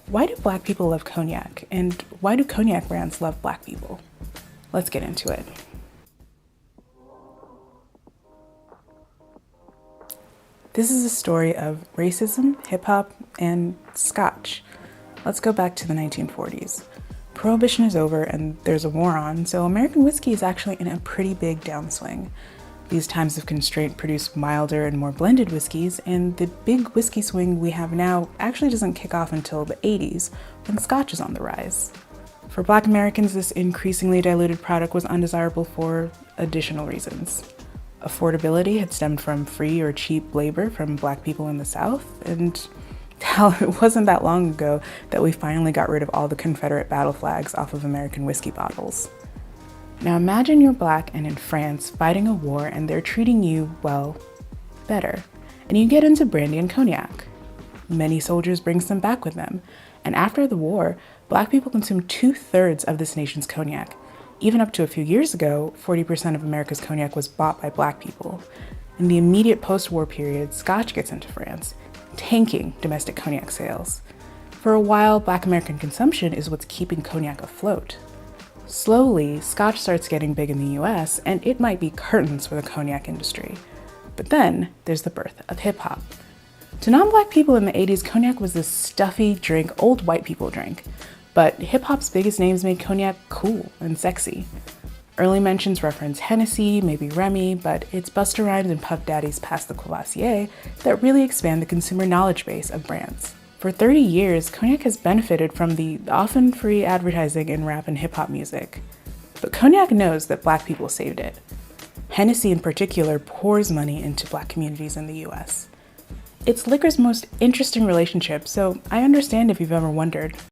why do black people love cognac? And why do cognac brands love black people? Let's get into it. This is a story of racism, hip hop, and scotch. Let's go back to the 1940s. Prohibition is over and there's a war on, so American whiskey is actually in a pretty big downswing. These times of constraint produce milder and more blended whiskeys, and the big whiskey swing we have now actually doesn't kick off until the 80s, when scotch is on the rise. For Black Americans, this increasingly diluted product was undesirable for additional reasons. Affordability had stemmed from free or cheap labor from Black people in the South, and hell, it wasn't that long ago that we finally got rid of all the Confederate battle flags off of American whiskey bottles. Now imagine you're Black and in France fighting a war and they're treating you, well, better. And you get into brandy and cognac. Many soldiers bring some back with them. And after the war, Black people consumed 2/3 of this nation's cognac. Even up to a few years ago, 40% of America's cognac was bought by Black people. In the immediate post-war period, Scotch gets into France, tanking domestic cognac sales. For a while, Black American consumption is what's keeping cognac afloat. Slowly, Scotch starts getting big in the US, and it might be curtains for the cognac industry. But then, there's the birth of hip-hop. To non-Black people in the 80s, cognac was this stuffy drink old white people drink. But hip-hop's biggest names made cognac cool and sexy. Early mentions reference Hennessy, maybe Remy, but it's Busta Rhymes and Puff Daddy's Pass the Courvoisier that really expand the consumer knowledge base of brands. For 30 years, cognac has benefited from the often free advertising in rap and hip-hop music. But cognac knows that Black people saved it. Hennessy in particular pours money into Black communities in the US. It's liquor's most interesting relationship, so I understand if you've ever wondered,